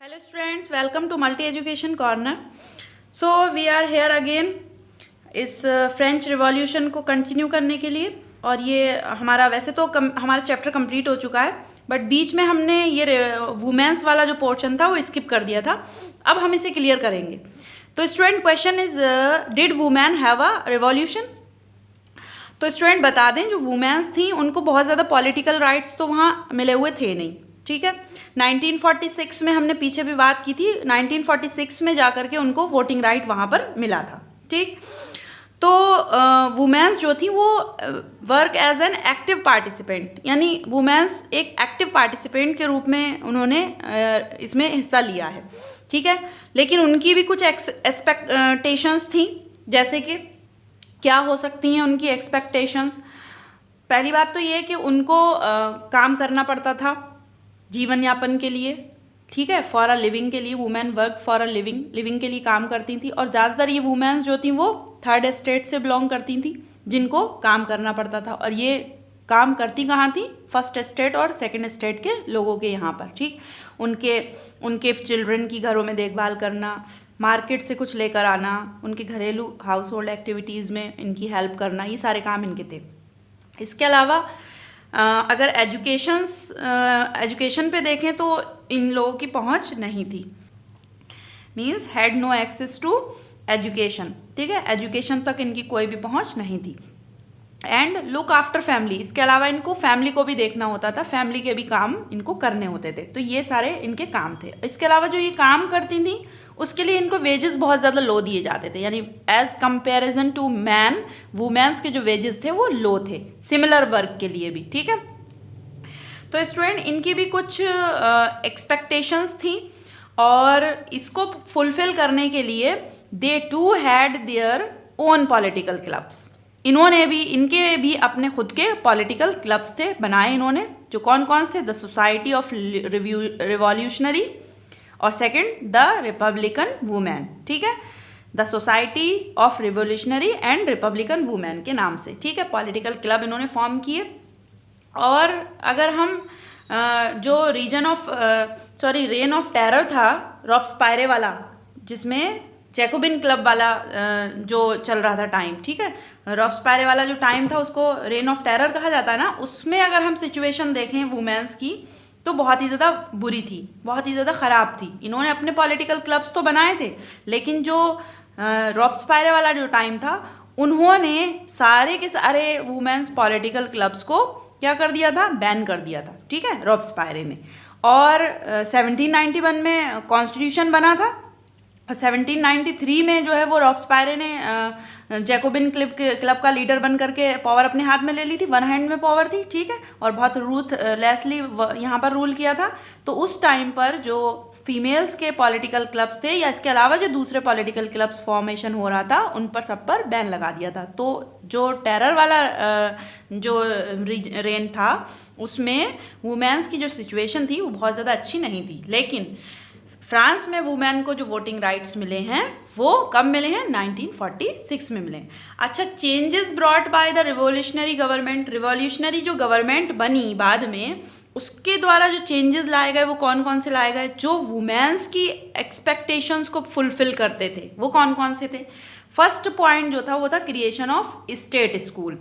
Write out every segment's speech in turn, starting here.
Hello students, welcome to Multi Education Corner. So we are here again इस French revolution को continue करने के लिए। और ये हमारा वैसे तो हमारा चैप्टर कंप्लीट हो चुका है, बट बीच में हमने ये वुमेन्स वाला जो पोर्शन था वो स्किप कर दिया था। अब हम इसे क्लियर करेंगे। तो student question is, did women have a revolution? तो स्टूडेंट बता दें, जो वुमेन्स थी उनको बहुत ज़्यादा पॉलिटिकल राइट्स तो वहाँ मिले हुए थे नहीं, ठीक है। 1946 में हमने पीछे भी बात की थी, 1946 में जाकर के उनको वोटिंग राइट वहाँ पर मिला था, ठीक। तो वुमेन्स जो थी वो work as an active participant, यानी वुमेन्स एक एक्टिव पार्टिसिपेंट के रूप में उन्होंने इसमें हिस्सा लिया है, ठीक है। लेकिन उनकी भी कुछ एक्सपेक्टेशंस थी, जैसे कि क्या हो सकती हैं उनकी एक्सपेक्टेशंस। पहली बात तो ये कि उनको काम करना पड़ता था जीवन यापन के लिए, ठीक है, फॉर अ लिविंग के लिए। Women work for a living के लिए काम करती थी। और ज़्यादातर ये वुमेन्स जो थी वो थर्ड एस्टेट से बिलोंग करती थी, जिनको काम करना पड़ता था। और ये काम करती कहाँ थी? फर्स्ट एस्टेट और सेकंड एस्टेट के लोगों के यहाँ पर, ठीक। उनके चिल्ड्रन की घरों में देखभाल करना, मार्केट से कुछ लेकर आना, उनके घरेलू हाउस होल्ड एक्टिविटीज़ में इनकी हेल्प करना, ये सारे काम इनके थे। इसके अलावा अगर एजुकेशन पे देखें तो इन लोगों की पहुंच नहीं थी, means had no access to education, ठीक है। एजुकेशन तक इनकी कोई भी पहुंच नहीं थी। एंड लुक आफ्टर फैमिली, इसके अलावा इनको फैमिली को भी देखना होता था, फैमिली के भी काम इनको करने होते थे। तो ये सारे इनके काम थे। इसके अलावा जो ये काम करती थी उसके लिए इनको वेजेस बहुत ज़्यादा लो दिए जाते थे, यानी as comparison to man women's के जो वेजेस थे वो लो थे, सिमिलर वर्क के लिए भी, ठीक है। तो स्टूडेंट इनकी भी कुछ एक्सपेक्टेशंस थी, और इसको फुलफिल करने के लिए they too had their own political clubs. इनके भी अपने खुद के पॉलिटिकल क्लब्स थे बनाए इन्होंने, जो कौन कौन से? द सोसाइटी ऑफ रिवॉल्यूशनरी, और सेकंड द रिपब्लिकन वुमेन, ठीक है। The society of revolutionary and Republican women के नाम से, ठीक है, पॉलिटिकल क्लब इन्होंने फॉर्म किए। और अगर हम जो रेन ऑफ टेरर था रॉब्सपायरे वाला, जिसमें जैकोबिन क्लब वाला जो चल रहा था टाइम, ठीक है, रॉब्सपायरे वाला जो टाइम था उसको रेन ऑफ टेरर कहा जाता है ना, उसमें अगर हम सिचुएशन देखें वुमेन्स की तो बहुत ही ज़्यादा बुरी थी, बहुत ही ज़्यादा ख़राब थी। इन्होंने अपने पॉलिटिकल क्लब्स तो बनाए थे, लेकिन जो रॉब्सपायरे वाला जो टाइम था उन्होंने सारे के सारे वुमेन्स पॉलिटिकल क्लब्स को क्या कर दिया था? बैन कर दिया था, ठीक है, रॉब्सपायरे ने। और 1791 में कॉन्स्टिट्यूशन बना था। 1793 में जो है वो रॉब्सपायरे ने जैकोबिन क्लब का लीडर बन करके पावर अपने हाथ में ले ली थी, वन हैंड में पावर थी, ठीक है, और बहुत रूथलेसली यहाँ पर रूल किया था। तो उस टाइम पर जो फीमेल्स के पॉलिटिकल क्लब्स थे, या इसके अलावा जो दूसरे पॉलिटिकल क्लब्स फॉर्मेशन हो रहा था, उन पर सब पर बैन लगा दिया था। तो जो टेरर वाला जो रेन था उसमें वुमेन्स की जो सिचुएशन थी वो बहुत ज़्यादा अच्छी नहीं थी। लेकिन फ्रांस में वुमेन को जो वोटिंग राइट्स मिले हैं वो कब मिले हैं? 1946 में मिले हैं। अच्छा, changes brought by the revolutionary government, revolutionary जो गवर्नमेंट बनी बाद में, उसके द्वारा जो चेंजेस लाए गए वो कौन कौन से लाए गए? जो वुमेन्स की एक्सपेक्टेशंस को फुलफिल करते थे वो कौन कौन से थे? फर्स्ट पॉइंट जो था वो था क्रिएशन ऑफ स्टेट स्कूल,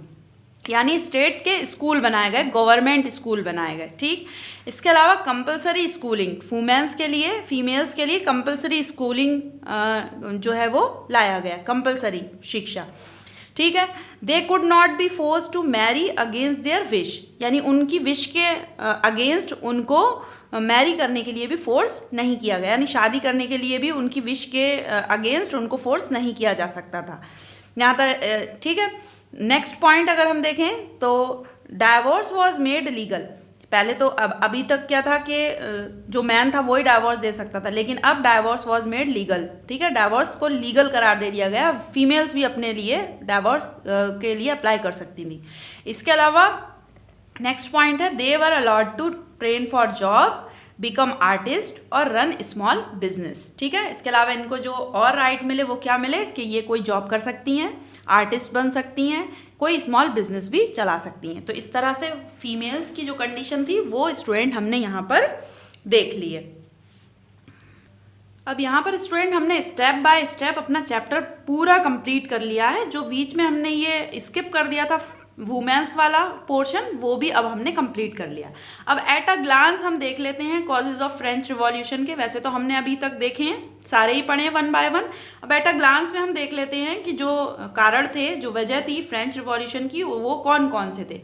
यानी स्टेट के स्कूल बनाए गए, गवर्नमेंट स्कूल बनाए गए, ठीक। इसके अलावा कंपलसरी स्कूलिंग, वुमेन्स के लिए, फीमेल्स के लिए कंपलसरी स्कूलिंग जो है वो लाया गया, कंपलसरी शिक्षा, ठीक है। They could not be force to marry against their wish, यानी उनकी विश के अगेंस्ट उनको मैरी करने के लिए भी फोर्स नहीं किया गया, यानी शादी करने के लिए भी उनकी विश के अगेंस्ट उनको फोर्स नहीं किया जा सकता था यहाँ तक, ठीक है। नेक्स्ट पॉइंट अगर हम देखें तो डाइवोर्स वॉज मेड लीगल। पहले तो अभी तक क्या था कि जो मैन था वही डाइवोर्स दे सकता था, लेकिन अब डाइवोर्स वॉज मेड लीगल, ठीक है, डाइवोर्स को लीगल करार दे दिया गया। फीमेल्स भी अपने लिए डाइवोर्स के लिए अप्लाई कर सकती थी। इसके अलावा नेक्स्ट पॉइंट है they were allowed to train for job, become artist और रन स्मॉल बिजनेस, ठीक है। इसके अलावा इनको जो और राइट मिले वो क्या मिले कि ये कोई जॉब कर सकती हैं, आर्टिस्ट बन सकती हैं, कोई स्मॉल बिजनेस भी चला सकती हैं। तो इस तरह से फीमेल्स की जो कंडीशन थी वो स्टूडेंट हमने यहाँ पर देख ली है। अब यहाँ पर स्टूडेंट हमने स्टेप बाय स्टेप अपना चैप्टर पूरा कंप्लीट कर लिया है। जो बीच में हमने ये स्किप कर दिया था वुमेन्स वाला पोर्शन, वो भी अब हमने कंप्लीट कर लिया। अब एट अ ग्लांस हम देख लेते हैं कॉजेज ऑफ फ्रेंच रिवॉल्यूशन के। वैसे तो हमने अभी तक देखे हैं, सारे ही पढ़े हैं वन बाय वन। अब एट अ ग्लांस में हम देख लेते हैं कि जो कारण थे, जो वजह थी फ्रेंच रिवॉल्यूशन की, वो कौन कौन से थे।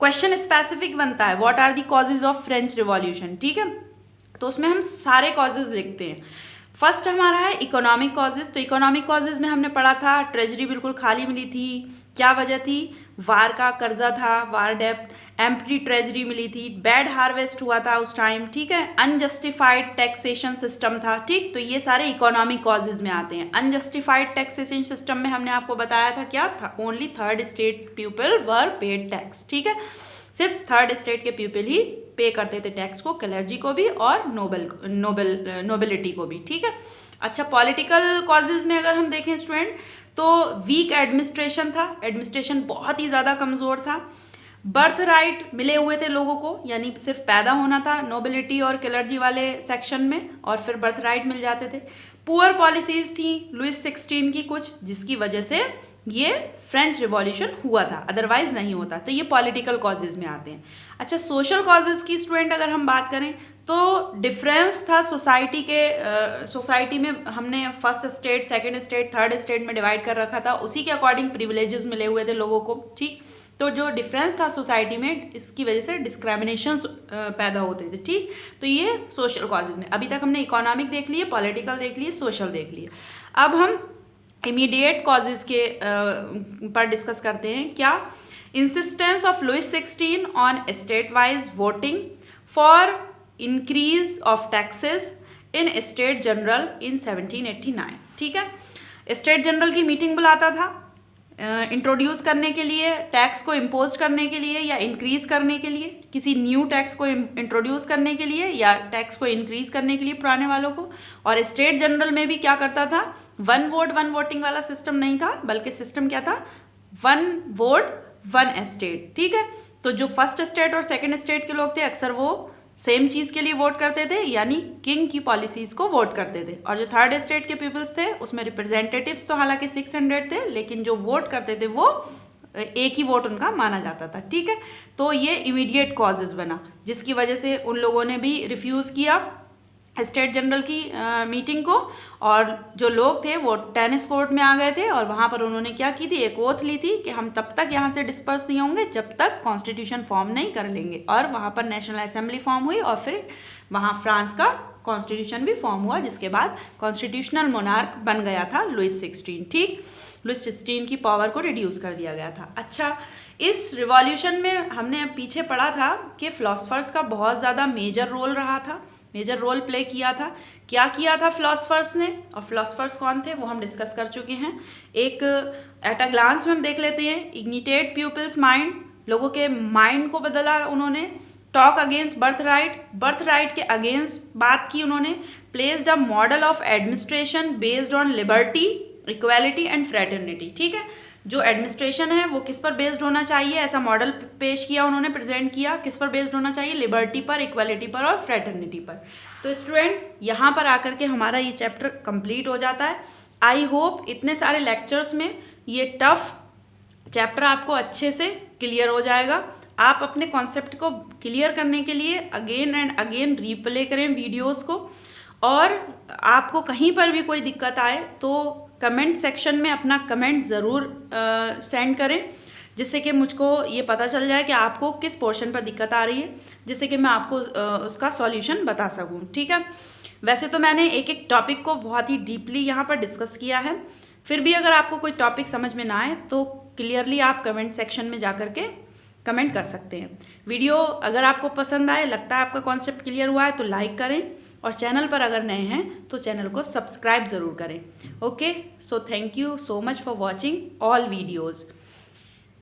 क्वेश्चन स्पेसिफिक बनता है, what are the causes of French Revolution, ठीक है। तो उसमें हम सारे कॉजेज लिखते हैं। फर्स्ट हमारा है इकोनॉमिक कॉजेज। तो इकोनॉमिक कॉजेज में हमने पढ़ा था ट्रेजरी बिल्कुल खाली मिली थी। क्या वजह थी? वार का कर्जा था, वार डेप्ट, एम्प्टी ट्रेजरी मिली थी, बैड हार्वेस्ट हुआ था उस टाइम, ठीक है, अनजस्टिफाइड टैक्सेशन सिस्टम था, ठीक। तो ये सारे इकोनॉमिक कॉजेज में आते हैं। अनजस्टिफाइड टैक्सेशन सिस्टम में हमने आपको बताया था क्या था, only third state people were paid tax, ठीक है। सिर्फ थर्ड स्टेट के पीपल ही पे करते थे टैक्स को, क्लर्जी को भी और नोबेलिटी को भी, ठीक है। अच्छा, पॉलिटिकल कॉजेज में अगर हम देखें स्टूडेंट, तो वीक एडमिनिस्ट्रेशन था, एडमिनिस्ट्रेशन बहुत ही ज़्यादा कमज़ोर था। बर्थ राइट मिले हुए थे लोगों को, यानी सिर्फ पैदा होना था नोबिलिटी और क्लर्जी वाले सेक्शन में, और फिर बर्थ राइट मिल जाते थे। पुअर पॉलिसीज थी लुइस 16 की कुछ, जिसकी वजह से ये फ्रेंच रिवॉल्यूशन हुआ था, अदरवाइज नहीं होता। तो ये पॉलिटिकल कॉजेज में आते हैं। अच्छा, सोशल कॉजेज की स्टूडेंट अगर हम बात करें, तो डिफरेंस था सोसाइटी के, सोसाइटी में हमने first state, second state, third state में डिवाइड कर रखा था, उसी के अकॉर्डिंग प्रिविलेजेस मिले हुए थे लोगों को, ठीक। तो जो डिफरेंस था सोसाइटी में, इसकी वजह से डिस्क्रिमिनेशन पैदा होते थे, ठीक। तो ये सोशल कॉजेज में। अभी तक हमने इकोनॉमिक देख लिए, पॉलिटिकल देख लिए, सोशल देख लिए। अब हम इमीडिएट कॉजेज के पर डिस्कस करते हैं। क्या? Insistence of Louis 16 on state wise voting for increase of taxes in state general in 1789, ठीक है। स्टेट जनरल की मीटिंग बुलाता था इंट्रोड्यूस करने के लिए, टैक्स को इम्पोज करने के लिए या इंक्रीज करने के लिए, किसी न्यू टैक्स को इंट्रोड्यूस करने के लिए या टैक्स को इंक्रीज करने के लिए पुराने वालों को। और स्टेट जनरल में भी क्या करता था, वन वोट वन वोटिंग वाला सिस्टम नहीं था, बल्कि सिस्टम क्या था, वन वोट वन स्टेट, ठीक है। तो जो फर्स्ट स्टेट और सेकेंड स्टेट के लोग थे, अक्सर वो सेम चीज़ के लिए वोट करते थे, यानी किंग की पॉलिसीज़ को वोट करते थे। और जो थर्ड स्टेट के पीपल्स थे, उसमें रिप्रेजेंटेटिव्स तो हालांकि 600 थे, लेकिन जो वोट करते थे वो एक ही वोट उनका माना जाता था, ठीक है। तो ये इमीडिएट कॉजेज बना, जिसकी वजह से उन लोगों ने भी रिफ्यूज़ किया स्टेट जनरल की मीटिंग को, और जो लोग थे वो टेनिस कोर्ट में आ गए थे, और वहाँ पर उन्होंने क्या की थी, एक ओथ ली थी कि हम तब तक यहाँ से डिस्पर्स नहीं होंगे जब तक कॉन्स्टिट्यूशन फॉर्म नहीं कर लेंगे। और वहाँ पर नेशनल असेंबली फॉर्म हुई, और फिर वहाँ फ्रांस का कॉन्स्टिट्यूशन भी फॉर्म हुआ, जिसके बाद कॉन्स्टिट्यूशनल मोनार्क बन गया था लुइस 16, ठीक। लुइस 16 की पावर को रिड्यूस कर दिया गया था। अच्छा, इस रिवॉल्यूशन में हमने पीछे पढ़ा था कि फिलोसफर्स का बहुत ज़्यादा मेजर रोल रहा था, मेजर रोल प्ले किया था। क्या किया था फिलोसफर्स ने, और फिलोसफर्स कौन थे वो हम डिस्कस कर चुके हैं। एक एट अ ग्लांस में हम देख लेते हैं। इग्निटेड पीपल्स माइंड, लोगों के माइंड को बदला उन्होंने। Talk against birth right, birth right के अगेंस्ट बात की उन्होंने। Placed a model of administration based on liberty, equality and fraternity, ठीक है। जो एडमिनिस्ट्रेशन है वो किस पर बेस्ड होना चाहिए, ऐसा मॉडल पेश किया उन्होंने, प्रेजेंट किया। किस पर बेस्ड होना चाहिए? लिबर्टी पर, इक्वालिटी पर और फ्रेटर्निटी पर। तो स्टूडेंट, यहाँ पर आकर के हमारा ये चैप्टर कंप्लीट हो जाता है। आई होप इतने सारे लेक्चर्स में ये टफ चैप्टर आपको अच्छे से क्लियर हो जाएगा। आप अपने कॉन्सेप्ट को क्लियर करने के लिए अगेन एंड अगेन रीप्ले करें वीडियोज़ को, और आपको कहीं पर भी कोई दिक्कत आए तो कमेंट सेक्शन में अपना कमेंट ज़रूर सेंड करें, जिससे कि मुझको ये पता चल जाए कि आपको किस पोर्शन पर दिक्कत आ रही है, जिससे कि मैं आपको उसका सॉल्यूशन बता सकूं, ठीक है। वैसे तो मैंने एक एक टॉपिक को बहुत ही डीपली यहाँ पर डिस्कस किया है, फिर भी अगर आपको कोई टॉपिक समझ में ना आए तो क्लियरली आप कमेंट सेक्शन में जा कर के कमेंट कर सकते हैं। वीडियो अगर आपको पसंद आए, लगता है आपका कॉन्सेप्ट क्लियर हुआ है, तो लाइक करें, और चैनल पर अगर नए हैं तो चैनल को सब्सक्राइब ज़रूर करें। Okay, so thank you so much for watching all videos.